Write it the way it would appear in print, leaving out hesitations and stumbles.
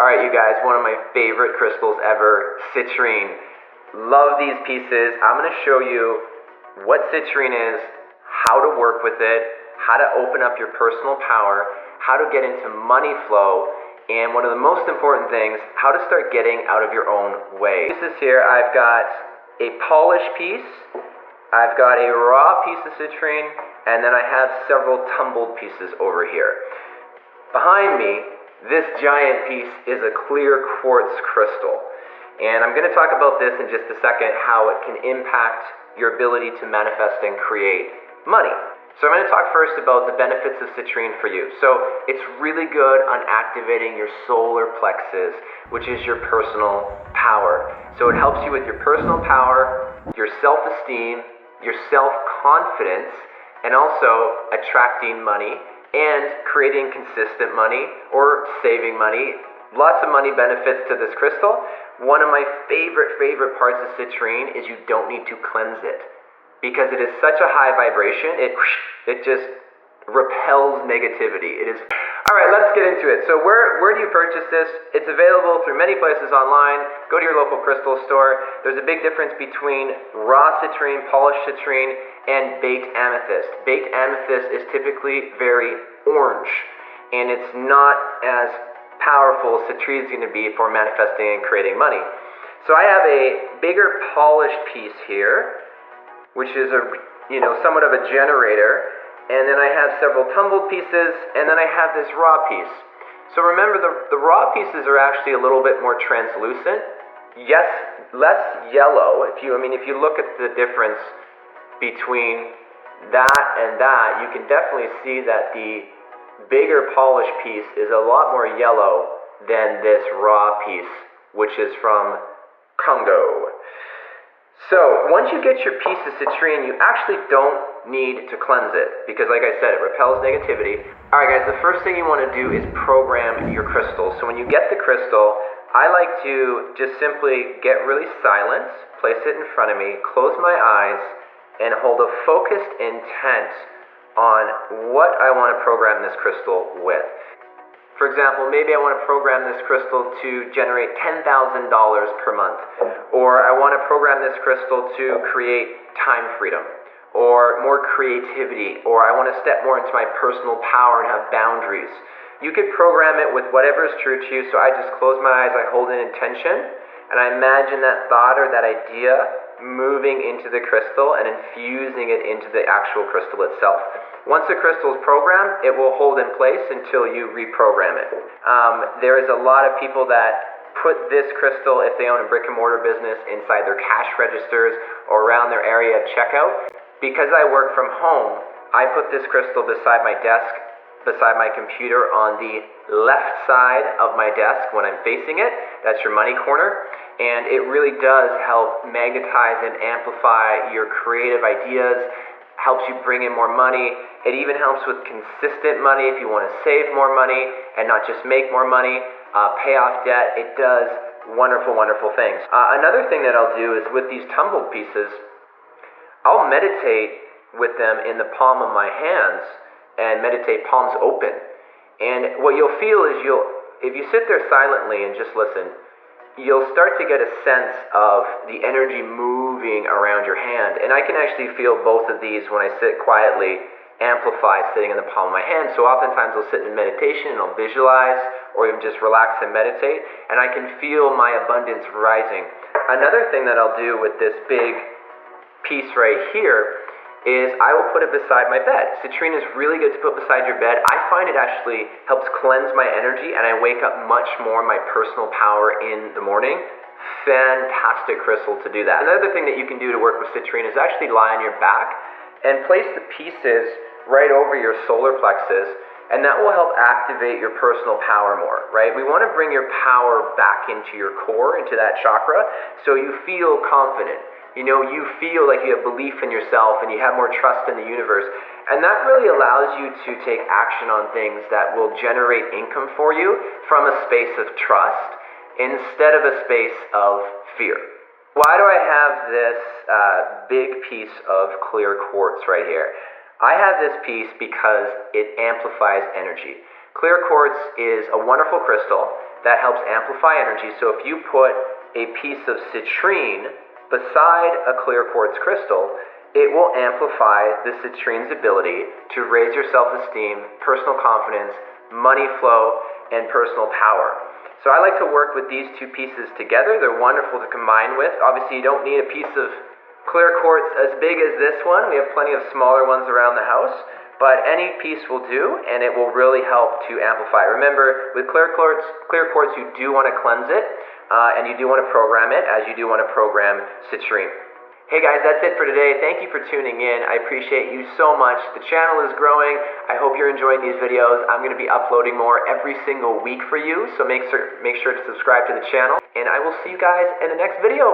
Alright you guys, one of my favorite crystals ever, citrine. Love these pieces. I'm going to show you what citrine is, how to work with it, how to open up your personal power, how to get into money flow, and one of the most important things, how to start getting out of your own way. This is here, I've got a polished piece, I've got a raw piece of citrine, and then I have several tumbled pieces over here. Behind me, this giant piece is a clear quartz crystal. And I'm going to talk about this in just a second, how it can impact your ability to manifest and create money. So I'm going to talk first about the benefits of citrine for you. So it's really good on activating your solar plexus, which is your personal power. So it helps you with your personal power, your self-esteem, your self-confidence, and also attracting money and creating consistent money or saving money. Lots of money benefits to this crystal. One of my favorite parts of citrine is you don't need to cleanse it because it is such a high vibration, it just repels negativity. It is. Alright, let's get into it. So where do you purchase this? It's available through many places online. Go to your local crystal store. There's a big difference between raw citrine, polished citrine, and baked amethyst. Baked amethyst is typically very orange, and it's not as powerful as citrine is going to be for manifesting and creating money. So I have a bigger polished piece here, which is somewhat of a generator, and then I have several tumbled pieces, and then I have this raw piece. So remember, the raw pieces are actually a little bit more translucent. Yes, less yellow. If you look at the difference between that and that, you can definitely see that the bigger polished piece is a lot more yellow than this raw piece, which is from Congo. So once you get your piece of citrine, you actually don't need to cleanse it because, like I said, it repels negativity. Alright guys, the first thing you want to do is program your crystal. So when you get the crystal, I like to just simply get really silent, place it in front of me, close my eyes, and hold a focused intent on what I want to program this crystal with. For example, maybe I want to program this crystal to generate $10,000 per month, or I want to program this crystal to create time freedom, or more creativity, or I want to step more into my personal power and have boundaries. You could program it with whatever is true to you, so I just close my eyes, I hold an intention, and I imagine that thought or that idea moving into the crystal and infusing it into the actual crystal itself. Once the crystal is programmed, it will hold in place until you reprogram it. There is a lot of people that put this crystal, if they own a brick and mortar business, inside their cash registers or around their area of checkout. Because I work from home, I put this crystal beside my desk, beside my computer on the left side of my desk when I'm facing it. That's your money corner. And it really does help magnetize and amplify your creative ideas, helps you bring in more money. It even helps with consistent money if you want to save more money and not just make more money, pay off debt. It does wonderful things. Another thing that I'll do is with these tumbled pieces, I'll meditate with them in the palm of my hands and meditate palms open. And what you'll feel is if you sit there silently and just listen, you'll start to get a sense of the energy moving around your hand. And I can actually feel both of these when I sit quietly, amplify sitting in the palm of my hand. So oftentimes I'll sit in meditation and I'll visualize or even just relax and meditate, and I can feel my abundance rising. Another thing that I'll do with this big piece right here is I will put it beside my bed. Citrine is really good to put beside your bed. I find it actually helps cleanse my energy and I wake up much more my personal power in the morning. Fantastic crystal to do that. Another thing that you can do to work with citrine is actually lie on your back and place the pieces right over your solar plexus, and that will help activate your personal power more, right? We want to bring your power back into your core, into that chakra, so you feel confident. You feel like you have belief in yourself and you have more trust in the universe. And that really allows you to take action on things that will generate income for you from a space of trust instead of a space of fear. Why do I have this big piece of clear quartz right here? I have this piece because it amplifies energy. Clear quartz is a wonderful crystal that helps amplify energy. So if you put a piece of citrine beside a clear quartz crystal, it will amplify the citrine's ability to raise your self-esteem, personal confidence, money flow, and personal power. So I like to work with these two pieces together. They're wonderful to combine with. Obviously, you don't need a piece of clear quartz as big as this one. We have plenty of smaller ones around the house, but any piece will do, and it will really help to amplify. Remember, with clear quartz, you do want to cleanse it, and you do want to program it, as you do want to program citrine. Hey guys, that's it for today. Thank you for tuning in. I appreciate you so much. The channel is growing. I hope you're enjoying these videos. I'm going to be uploading more every single week for you, so make sure to subscribe to the channel, and I will see you guys in the next video.